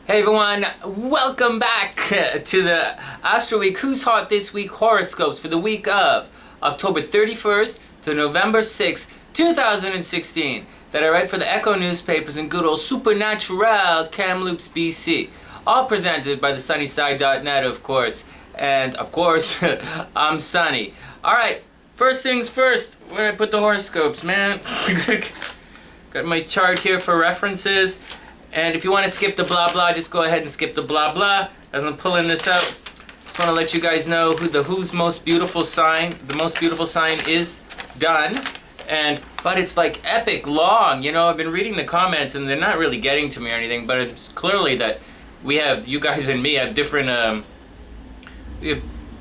Hey everyone, welcome back to the Astro Week Who's Hot This Week horoscopes for the week of October 31st to November 6th, 2016 that I write for the Echo newspapers in good old Supernatural Kamloops, BC. All presented by the sunnyside.net, of course. And of course, I'm Sonny. Alright, first things first, where did I put the horoscopes, man? Got my chart here for references. And if you want to skip the blah blah, just go ahead and skip the blah blah. As I'm pulling this out, just want to let you guys know who's most beautiful sign. The most beautiful sign is done. But it's like epic long. You know, I've been reading the comments and they're not really getting to me or anything. But it's clearly that you guys and me have different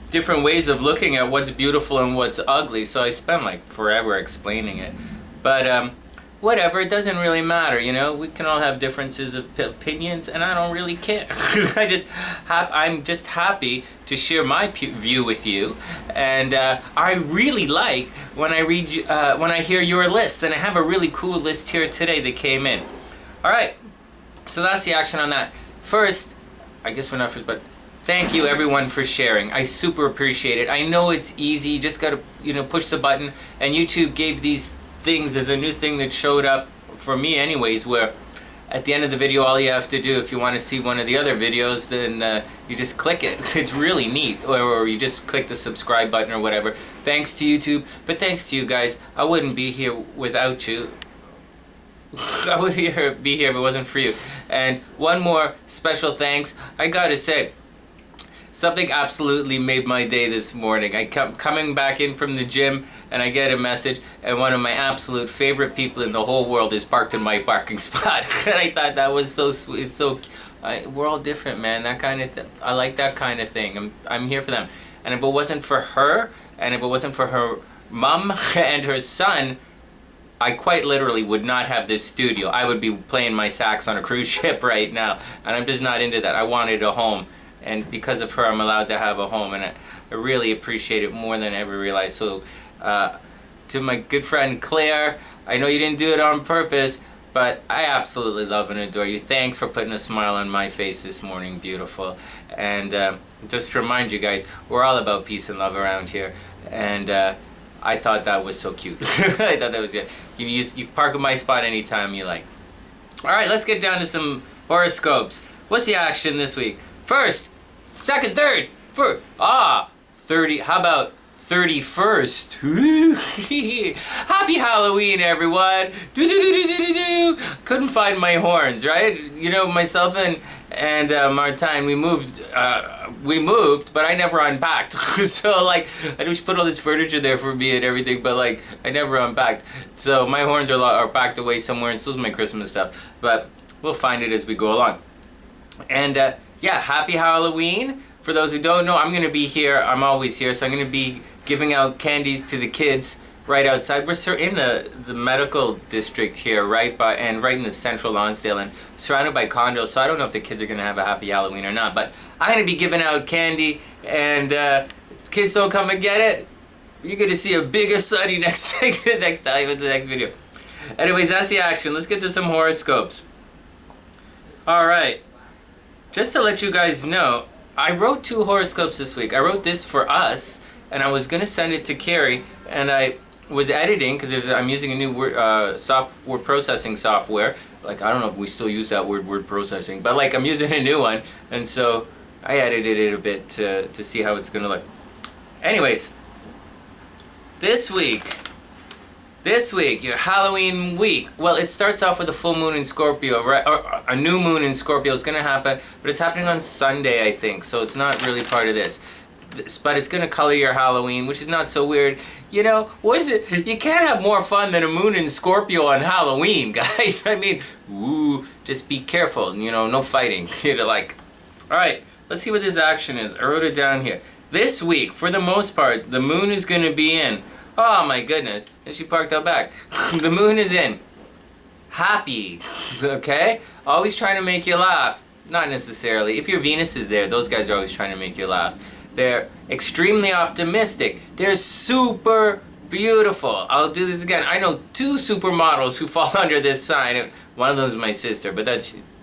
different ways of looking at what's beautiful and what's ugly. So I spent like forever explaining it. But whatever, it doesn't really matter, you know. We can all have differences of opinions, and I don't really care. I'm just happy to share my view with you, and I really like when I hear your list, and I have a really cool list here today that came in. All right, so that's the action on that. First, I guess we're not first, but thank you everyone for sharing. I super appreciate it. I know it's easy. You just gotta, push the button, and YouTube gave these things. There's a new thing that showed up for me anyways, where at the end of the video all you have to do, if you want to see one of the other videos, then you just click it. It's really neat. Or you just click the subscribe button or whatever. Thanks to YouTube, but thanks to you guys. I wouldn't be here without you. I wouldn't be here if it wasn't for you. And one more special thanks. I gotta say, something absolutely made my day this morning. I coming back in from the gym, and I get a message, and one of my absolute favorite people in the whole world is parked in my parking spot. And I thought that was so sweet. We're all different, man. That kind of I like that kind of thing. I'm here for them. And if it wasn't for her, and if it wasn't for her mom and her son, I quite literally would not have this studio. I would be playing my sax on a cruise ship right now, and I'm just not into that. I wanted a home, and because of her, I'm allowed to have a home, and I really appreciate it more than I ever realized. So, to my good friend Claire, I know you didn't do it on purpose, but I absolutely love and adore you. Thanks for putting a smile on my face this morning, beautiful. And just to remind you guys, we're all about peace and love around here. And I thought that was so cute. I thought that was good. You can park at my spot anytime you like. All right, let's get down to some horoscopes. What's the action this week? First, second, third, 30. How about 31st? Happy Halloween, everyone! Couldn't find my horns, right? You know, myself and Martine, we moved, but I never unpacked. So like, I just put all this furniture there for me and everything, but like, I never unpacked. So my horns are packed away somewhere, and so's my Christmas stuff. But we'll find it as we go along. And yeah, happy Halloween. For those who don't know, I'm going to be here. I'm always here, so I'm going to be giving out candies to the kids right outside. We're in the medical district here, right in the central Lonsdale, and surrounded by condos, so I don't know if the kids are going to have a happy Halloween or not, but I'm going to be giving out candy, and if kids don't come and get it, you're going to see a bigger Sonny next time with the next video. Anyways, that's the action. Let's get to some horoscopes. Alright, just to let you guys know, I wrote 2 horoscopes this week. I wrote this for us, and I was going to send it to Carrie, and I was editing, because I'm using a new word processing software. Like, I don't know if we still use that word processing, but like, I'm using a new one, and so I edited it a bit to see how it's going to look. Anyways, this week, your Halloween week, well, it starts off with a full moon in Scorpio, right? Or a new moon in Scorpio is going to happen, but it's happening on Sunday, I think, so it's not really part of this. But it's going to color your Halloween, which is not so weird. You know, you can't have more fun than a moon in Scorpio on Halloween, guys. I mean, just be careful, no fighting. Like, all right, let's see what this action is. I wrote it down here. This week, for the most part, the moon is going to be in. Oh my goodness, and she parked out back. The moon is in happy, okay? Always trying to make you laugh. Not necessarily. If your Venus is there, those guys are always trying to make you laugh. They're extremely optimistic. They're super beautiful. I'll do this again. I know 2 supermodels who fall under this sign. One of them is my sister, but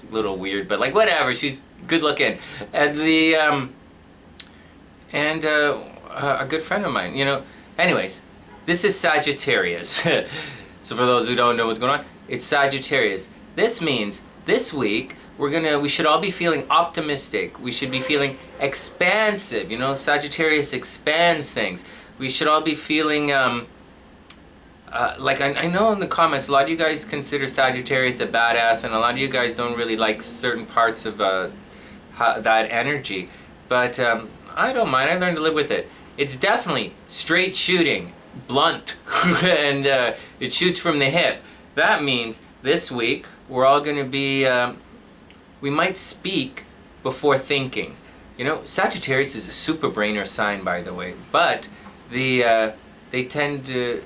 a little weird, but like whatever. She's good looking, and a good friend of mine. You know. Anyways, this is Sagittarius. So for those who don't know what's going on, it's Sagittarius. This means this week we should all be feeling optimistic. We should be feeling expansive. You know, Sagittarius expands things. We should all be feeling like I know in the comments a lot of you guys consider Sagittarius a badass, and a lot of you guys don't really like certain parts of that energy. But I don't mind. I learned to live with it. It's definitely straight shooting, blunt, and it shoots from the hip. That means this week we're all going to be, we might speak before thinking. You know, Sagittarius is a super brainer sign, by the way, but they tend to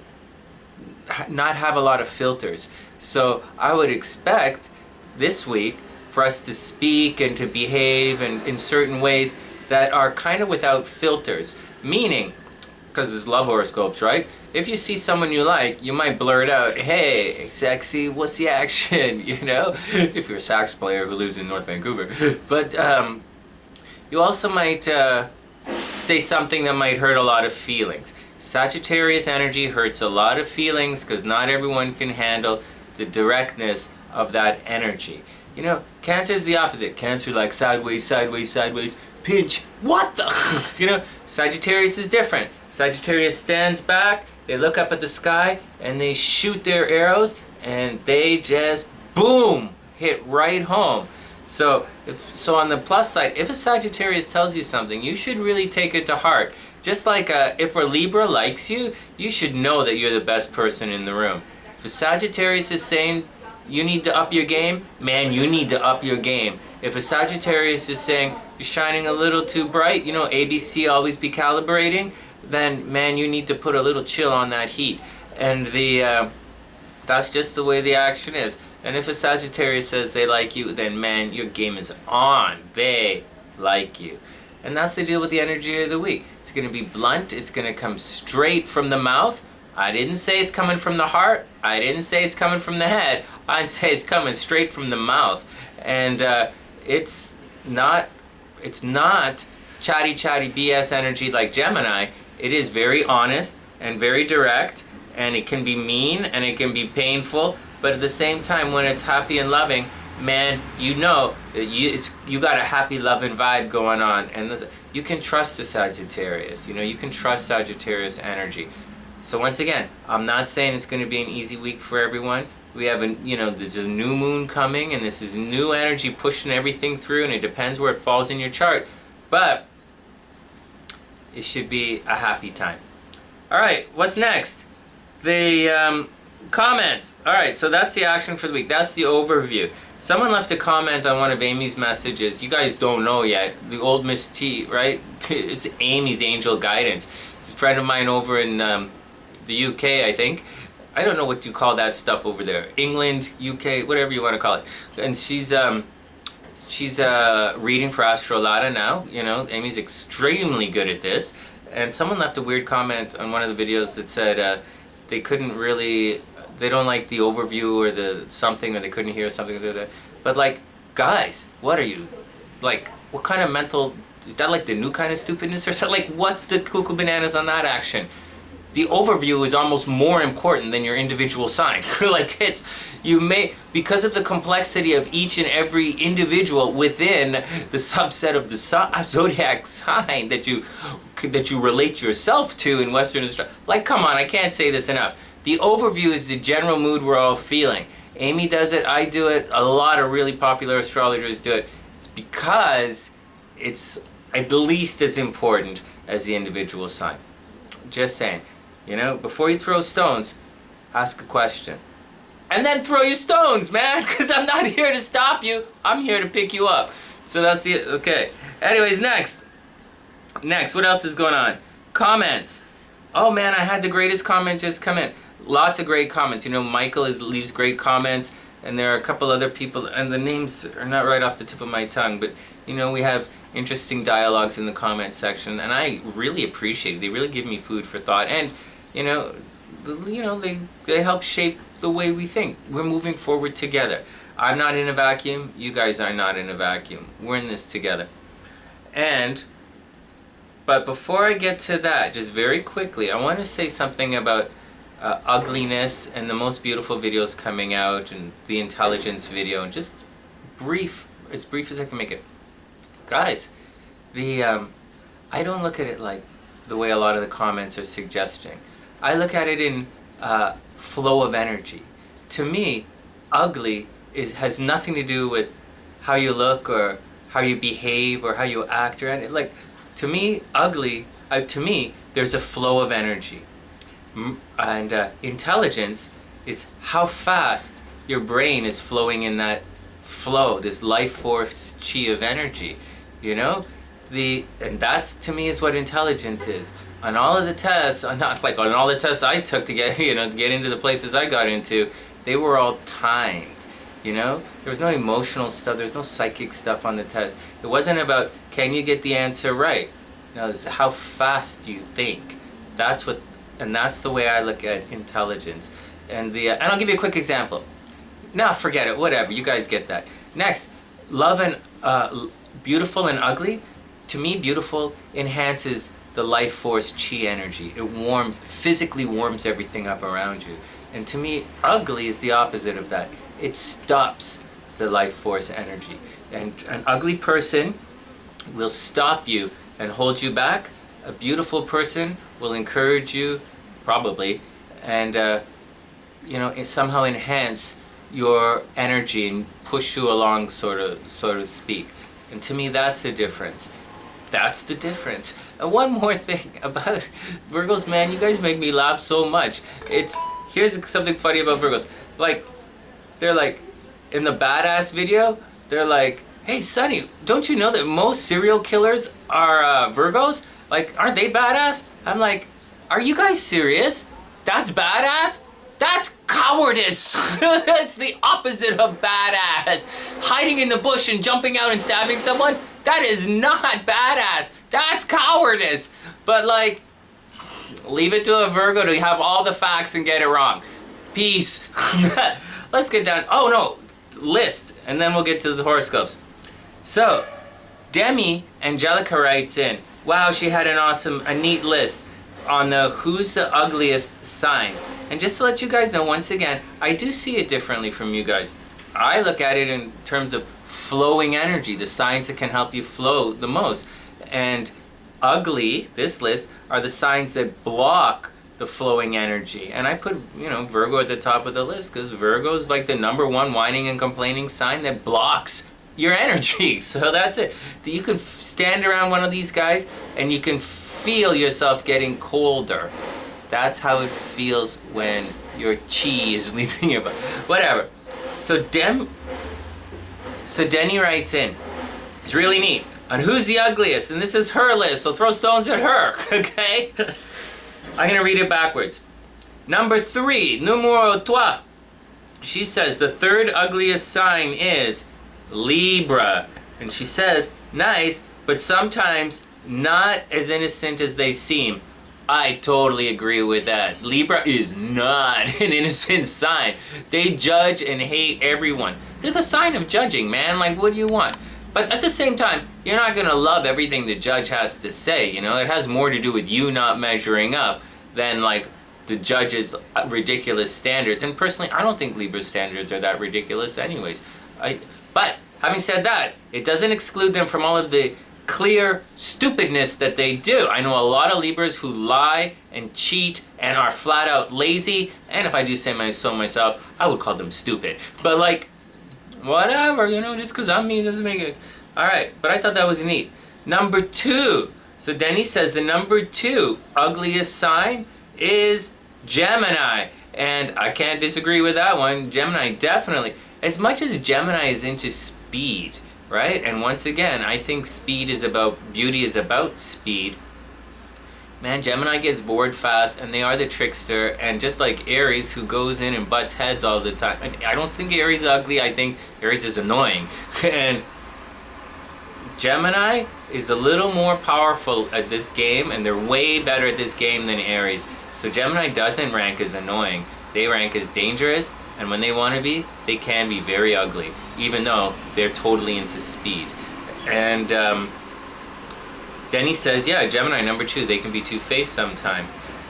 not have a lot of filters. So I would expect this week for us to speak and to behave in certain ways that are kind of without filters. Meaning, because it's love horoscopes, right? If you see someone you like, you might blurt out, "Hey, sexy, what's the action?" You know, if you're a sax player who lives in North Vancouver. But you also might say something that might hurt a lot of feelings. Sagittarius energy hurts a lot of feelings because not everyone can handle the directness of that energy. You know, Cancer is the opposite. Cancer like sideways, sideways, sideways, pinch. What the? You know, Sagittarius is different. Sagittarius stands back, they look up at the sky, and they shoot their arrows, and they just, boom, hit right home. So on the plus side, if a Sagittarius tells you something, you should really take it to heart. Just like if a Libra likes you, you should know that you're the best person in the room. If a Sagittarius is saying you need to up your game, man, you need to up your game. If a Sagittarius is saying you're shining a little too bright, you know, ABC, always be calibrating, then man, you need to put a little chill on that heat. And that's just the way the action is. And if a Sagittarius says they like you, then man, your game is on. They like you. And that's the deal with the energy of the week. It's going to be blunt. It's going to come straight from the mouth. I didn't say it's coming from the heart. I didn't say it's coming from the head. I say it's coming straight from the mouth. And it's not chatty BS energy like Gemini. It is very honest and very direct, and it can be mean and it can be painful, but at the same time, when it's happy and loving, man, you know that you got a happy, loving vibe going on, and you can trust the Sagittarius. You know, you can trust Sagittarius energy. So once again, I'm not saying it's going to be an easy week for everyone. We have there's a new moon coming, and this is new energy pushing everything through, and it depends where it falls in your chart. But it should be a happy time. All right, what's next? The comments. All right, so that's the action for the week. That's the overview. Someone left a comment on one of Amy's messages. You guys don't know yet. The old Miss T, right? It's Amy's angel guidance. It's a friend of mine over in the UK, I think. I don't know what you call that stuff over there. England, UK, whatever you want to call it. And she's reading for astrological now. You know, Amy's extremely good at this. And someone left a weird comment on one of the videos that said they don't like the overview or the something, or they couldn't hear something. But like, guys, what are you, like, what kind of mental, is that like the new kind of stupidness or something? Like, what's the cuckoo bananas on that action? The overview is almost more important than your individual sign. Like, because of the complexity of each and every individual within the subset of the zodiac sign that you relate yourself to in Western astrology. Like, come on, I can't say this enough. The overview is the general mood we're all feeling. Amy does it, I do it, a lot of really popular astrologers do it. It's because it's at least as important as the individual sign. Just saying. You know, before you throw stones, ask a question. And then throw your stones, man, because I'm not here to stop you. I'm here to pick you up. So that's okay. Anyways, next, what else is going on? Comments. Oh man, I had the greatest comment just come in. Lots of great comments. You know, Michael leaves great comments, and there are a couple other people, and the names are not right off the tip of my tongue, but you know, we have interesting dialogues in the comment section, and I really appreciate it. They really give me food for thought, and you know, they help shape the way we think. We're moving forward together. I'm not in a vacuum. You guys are not in a vacuum. We're in this together. But before I get to that, just very quickly, I want to say something about ugliness and the most beautiful videos coming out and the intelligence video, and just as brief as I can make it. Guys, I don't look at it like the way a lot of the comments are suggesting. I look at it in flow of energy. To me, ugly has nothing to do with how you look or how you behave or how you act or anything. Like, to me, ugly, to me, there's a flow of energy. And intelligence is how fast your brain is flowing in that flow, this life force chi of energy, you know? And that's, to me, is what intelligence is. On all of the tests, not like on all the tests I took to get, to get into the places I got into, they were all timed, There was no emotional stuff, there was no psychic stuff on the test. It wasn't about, can you get the answer right? No, it's how fast you think. That's the way I look at intelligence. And I'll give you a quick example. No, forget it, whatever, you guys get that. Next, love and beautiful and ugly. To me, beautiful enhances the life force chi energy. It physically warms everything up around you. And to me, ugly is the opposite of that. It stops the life force energy. And an ugly person will stop you and hold you back. A beautiful person will encourage you, probably, and somehow enhance your energy and push you along, so to speak. And to me, that's the difference. That's the difference. And one more thing about Virgos, man, you guys make me laugh so much. Here's something funny about Virgos. Like, they're like, in the badass video, they're like, hey, Sonny, don't you know that most serial killers are Virgos? Like, aren't they badass? I'm like, are you guys serious? That's badass? That's cowardice. That's the opposite of badass. Hiding in the bush and jumping out and stabbing someone, that is not badass. That's cowardice. But like, leave it to a Virgo to have all the facts and get it wrong. Peace. Let's get down. Oh no, list, and then we'll get to the horoscopes. So, Demi Angelica writes in, wow, she had a neat list on who's the ugliest signs. And just to let you guys know, once again, I do see it differently from you guys. I look at it in terms of flowing energy, the signs that can help you flow the most. And ugly, this list, are the signs that block the flowing energy. And I put, Virgo at the top of the list because Virgo is like the number one whining and complaining sign that blocks your energy. So that's it. You can stand around one of these guys and you can feel yourself getting colder. That's how it feels when your chi is leaving your body. Whatever. So Denny writes in, it's really neat, on who's the ugliest, and this is her list, so throw stones at her, okay? I'm gonna read it backwards. Number 3, numero 3. She says the third ugliest sign is Libra. And she says, nice, but sometimes not as innocent as they seem. I totally agree with that. Libra is not an innocent sign. They judge and hate everyone. They're the sign of judging, man. Like, what do you want? But at the same time, you're not going to love everything the judge has to say, It has more to do with you not measuring up than, like, the judge's ridiculous standards. And personally, I don't think Libra's standards are that ridiculous anyways. But having said that, it doesn't exclude them from all of the clear stupidness that they do. I know a lot of Libras who lie and cheat and are flat out lazy, and if I do say so myself, I would call them stupid. But like, whatever, just because I'm me doesn't make it. Alright, but I thought that was neat. Number 2. So Denny says the number 2 ugliest sign is Gemini. And I can't disagree with that one. Gemini definitely. As much as Gemini is into speed, right? And once again, I think beauty is about speed. Man, Gemini gets bored fast, and they are the trickster, and just like Aries, who goes in and butts heads all the time. And I don't think Aries is ugly, I think Aries is annoying. And Gemini is a little more powerful at this game, and they're way better at this game than Aries. So Gemini doesn't rank as annoying. They rank as dangerous And when they want to be, they can be very ugly, even though they're totally into speed. And then he says, yeah, Gemini number 2, they can be two-faced sometime.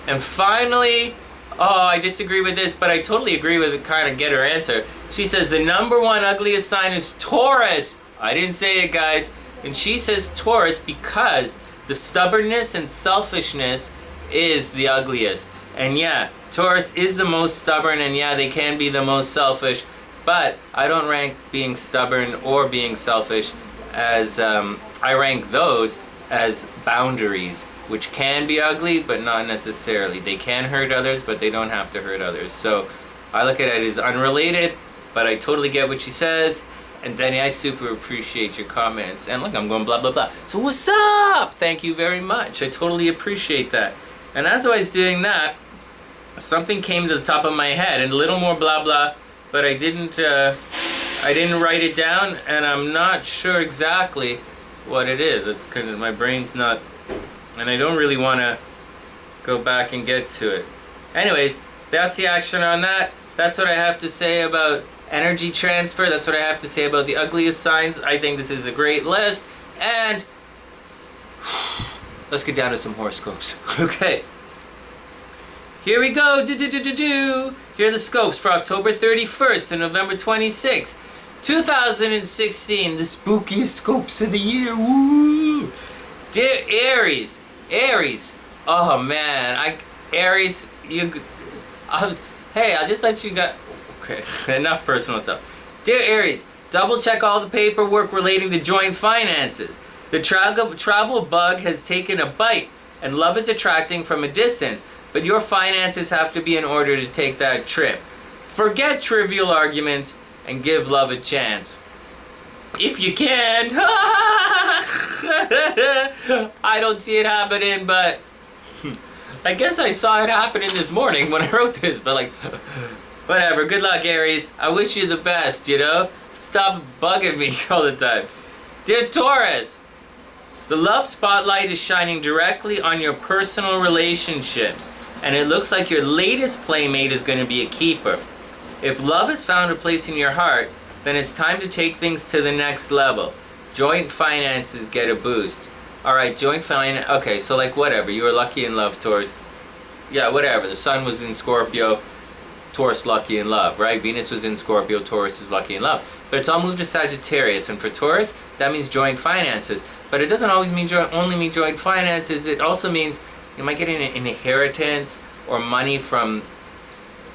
And finally, oh, I disagree with this, but I totally agree with it, kind of get her answer. She says the number 1 ugliest sign is Taurus. I didn't say it, guys. And she says Taurus because the stubbornness and selfishness is the ugliest. And yeah, Taurus is the most stubborn, and yeah, they can be the most selfish, but I don't rank being stubborn or being selfish as, I rank those as boundaries, which can be ugly, but not necessarily. They can hurt others, but they don't have to hurt others. So I look at it as unrelated, but I totally get what she says. And Denny, I super appreciate your comments. And look, I'm going blah, blah, blah. So what's up? Thank you very much. I totally appreciate that. And as I was doing that, something came to the top of my head, and a little more blah, blah, but I didn't write it down, and I'm not sure exactly what it is. It's kind of, my brain's not, and I don't really want to go back and get to it. Anyways, that's the action on that. That's what I have to say about energy transfer. That's what I have to say about the ugliest signs. I think this is a great list, and let's get down to some horoscopes. Okay. Here we go. Here are the scopes for October 31st to November 26th, 2016. The spookiest scopes of the year. Woo! Dear Aries. Aries. Oh man, Aries, hey, I'll just let you go. Okay, enough personal stuff. Dear Aries, double check all the paperwork relating to joint finances. The travel bug has taken a bite, and love is attracting from a distance, but your finances have to be in order to take that trip. Forget trivial arguments and give love a chance. If you can. I don't see it happening, but I guess I saw it happening this morning when I wrote this, but like, whatever. Good luck, Aries. I wish you the best, you know? Stop bugging me all the time. Dear Taurus, the love spotlight is shining directly on your personal relationships, and it looks like your latest playmate is going to be a keeper. If love has found a place in your heart, then it's time to take things to the next level. Joint finances get a boost. Alright, joint finance, okay, so like whatever, you were lucky in love, Taurus. Yeah, whatever, the sun was in Scorpio, Taurus lucky in love, right? Venus was in Scorpio, Taurus is lucky in love. But it's all moved to Sagittarius, and for Taurus, that means joint finances. But it doesn't always mean only mean joint finances, it also means you might get an inheritance or money from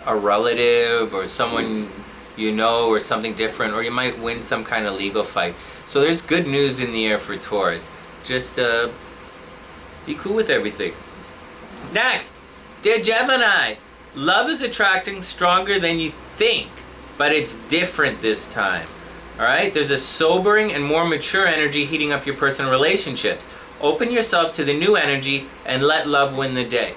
a relative or someone you know or something different, or you might win some kind of legal fight. So there's good news in the air for Taurus. Just be cool with everything. Next, dear Gemini, love is attracting stronger than you think, but it's different this time. Alright, there's a sobering and more mature energy heating up your personal relationships. Open yourself to the new energy and let love win the day.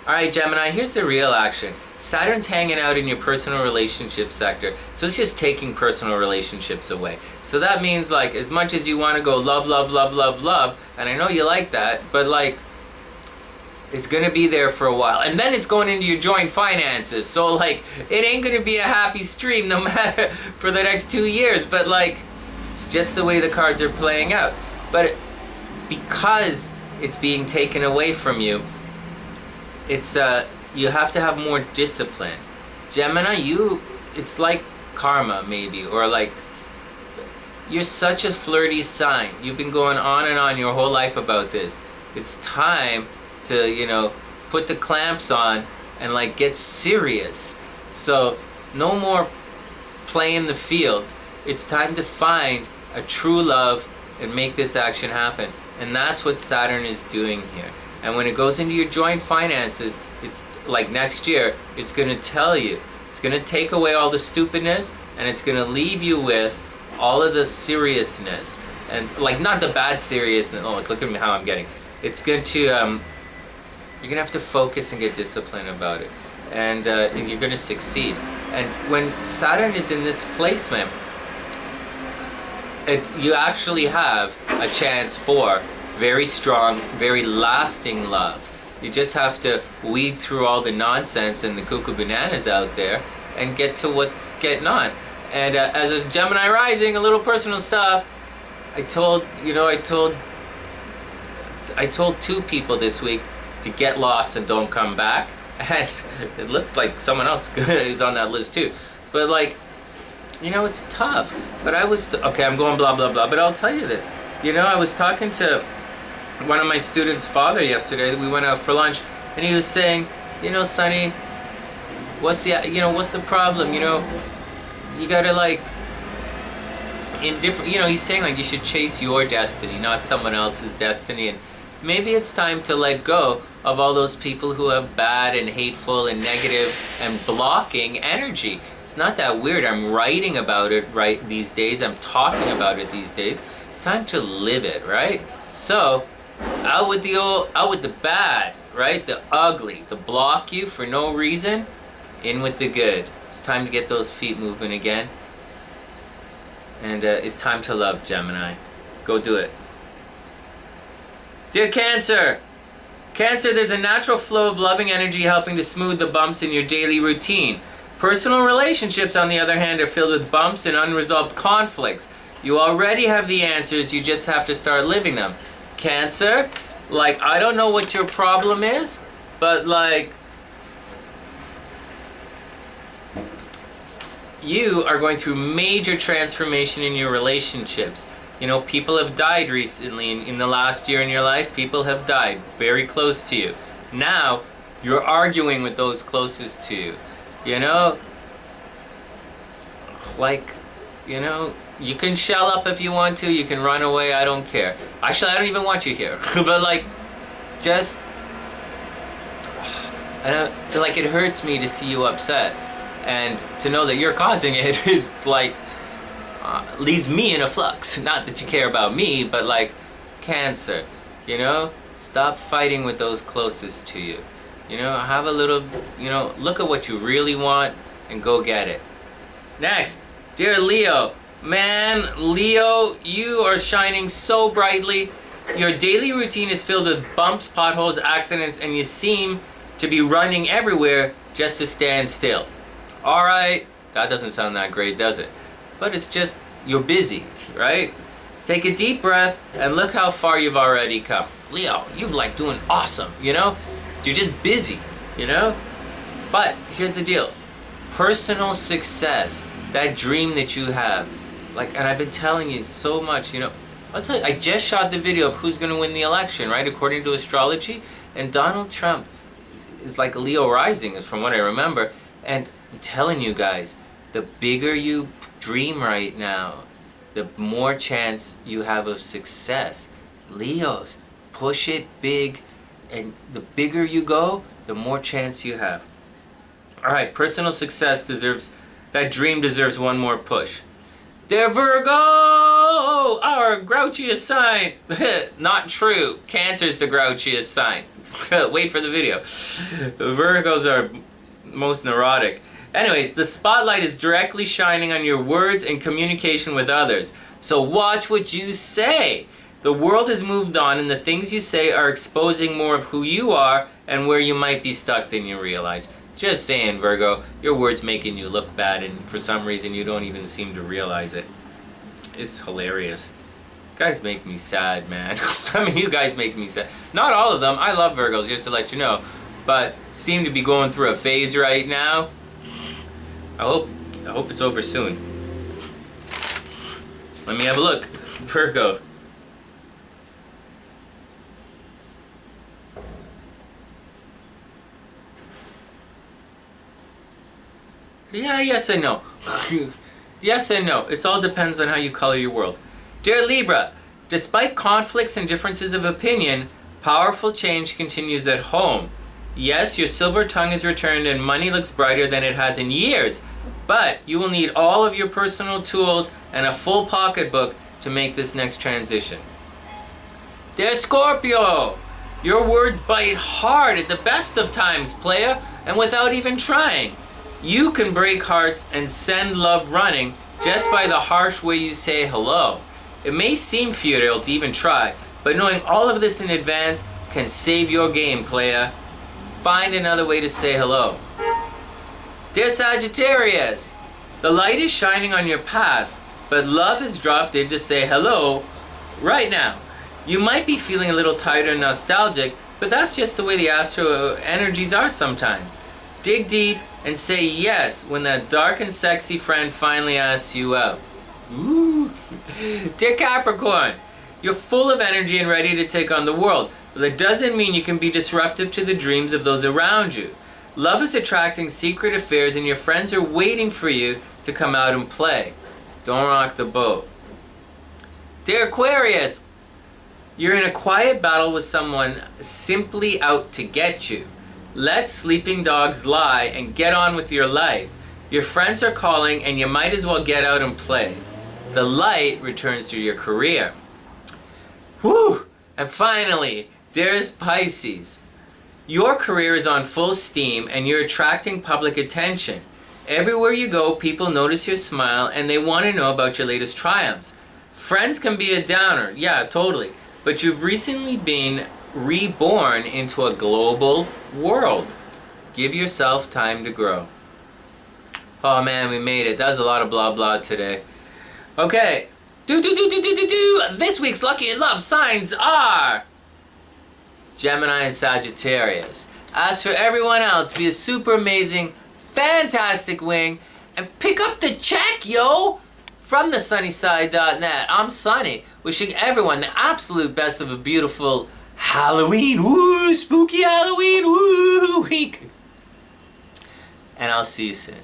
Alright, Gemini, here's the real action. Saturn's hanging out in your personal relationship sector, so it's just taking personal relationships away. So that means, like, as much as you want to go love, love, love, love, love, and I know you like that, but like, it's going to be there for a while. And then it's going into your joint finances, so like, it ain't going to be a happy stream no matter for the next 2 years, but like, it's just the way the cards are playing out. But because it's being taken away from you, it's you have to have more discipline. Gemini, it's like karma maybe, or like, you're such a flirty sign. You've been going on and on your whole life about this. It's time to, you know, put the clamps on and like get serious. So no more playing the field. It's time to find a true love and make this action happen. And that's what Saturn is doing here. And when it goes into your joint finances, it's like next year, it's going to tell you, it's going to take away all the stupidness, and it's going to leave you with all of the seriousness. And like, not the bad seriousness, oh, look at me how I'm getting. It's going to, you're going to have to focus and get disciplined about it. And you're going to succeed. And when Saturn is in this placement, you actually have a chance for very strong, very lasting love. You just have to weed through all the nonsense and the cuckoo bananas out there and get to what's getting on. And as a Gemini rising, a little personal stuff, I told two people this week to get lost and don't come back. And it looks like someone else is on that list too. But like, it's tough. But I was, okay, I'm going blah, blah, blah. But I'll tell you this. I was talking to one of my students' father yesterday. We went out for lunch and he was saying, Sonny, what's the problem? You gotta like, in different, he's saying like you should chase your destiny, not someone else's destiny. And maybe it's time to let go of all those people who have bad and hateful and negative and blocking energy. It's not that weird. I'm writing about it right these days. I'm talking about it these days. It's time to live it, right? So, out with the bad, right? The ugly, the block you for no reason. In with the good. It's time to get those feet moving again. And it's time to love, Gemini. Go do it. Dear Cancer. Cancer, there's a natural flow of loving energy helping to smooth the bumps in your daily routine. Personal relationships, on the other hand, are filled with bumps and unresolved conflicts. You already have the answers, you just have to start living them. Cancer, like, I don't know what your problem is, but like, you are going through major transformation in your relationships. People have died recently in the last year in your life. People have died very close to you. Now, you're arguing with those closest to you. You can shell up if you want to. You can run away. I don't care. Actually, I don't even want you here. But like, just, it hurts me to see you upset. And to know that you're causing it is like, leaves me in a flux. Not that you care about me, but like, Cancer, stop fighting with those closest to you. Have a little, look at what you really want and go get it. Next, dear Leo. Man, Leo, you are shining so brightly. Your daily routine is filled with bumps, potholes, accidents, and you seem to be running everywhere just to stand still. Alright, that doesn't sound that great, does it? But it's just, you're busy, right? Take a deep breath and look how far you've already come. Leo, you're like doing awesome, You're just busy, But here's the deal. Personal success, that dream that you have, and I've been telling you so much, I'll tell you, I just shot the video of who's going to win the election, right? According to astrology. And Donald Trump is like a Leo rising, is from what I remember. And I'm telling you guys, the bigger you dream right now, the more chance you have of success. Leos, push it big, and the bigger you go, the more chance you have. Alright, personal success that dream deserves one more push. Dear Virgo, our grouchiest sign. Not true. Cancer's the grouchiest sign. Wait for the video. Virgos are most neurotic. Anyways, the spotlight is directly shining on your words and communication with others. So watch what you say. The world has moved on and the things you say are exposing more of who you are and where you might be stuck than you realize. Just saying, Virgo, your words making you look bad and for some reason you don't even seem to realize it. It's hilarious. You guys make me sad, man. Some of you guys make me sad. Not all of them. I love Virgos, just to let you know. But seem to be going through a phase right now. I hope it's over soon. Let me have a look. Virgo. Yeah, yes and no. Yes and no. It all depends on how you color your world. Dear Libra, despite conflicts and differences of opinion, powerful change continues at home. Yes, your silver tongue is returned and money looks brighter than it has in years, but you will need all of your personal tools and a full pocketbook to make this next transition. Dear Scorpio, your words bite hard at the best of times, playa, and without even trying. You can break hearts and send love running just by the harsh way you say hello. It may seem futile to even try, but knowing all of this in advance can save your game, playa. Find another way to say hello. Dear Sagittarius, the light is shining on your past, but love has dropped in to say hello right now. You might be feeling a little tired and nostalgic, but that's just the way the astro energies are sometimes. Dig deep and say yes when that dark and sexy friend finally asks you out. Ooh. Dear Capricorn, you're full of energy and ready to take on the world, but that doesn't mean you can be disruptive to the dreams of those around you. Love is attracting secret affairs and your friends are waiting for you to come out and play. Don't rock the boat. Dear Aquarius, you're in a quiet battle with someone simply out to get you. Let sleeping dogs lie and get on with your life. Your friends are calling and you might as well get out and play. The light returns to your career. Whew! And finally, there's Pisces. Your career is on full steam and you're attracting public attention. Everywhere you go, people notice your smile and they want to know about your latest triumphs. Friends can be a downer, yeah, totally. But you've recently been reborn into a global world. Give yourself time to grow. Oh man, we made it. That was a lot of blah blah today. Okay. This week's lucky love signs are Gemini and Sagittarius. As for everyone else, be a super amazing, fantastic wing and pick up the check, yo! From thesunnyside.net, I'm Sonny, wishing everyone the absolute best of a beautiful Halloween, woo, spooky Halloween, woo, week. And I'll see you soon.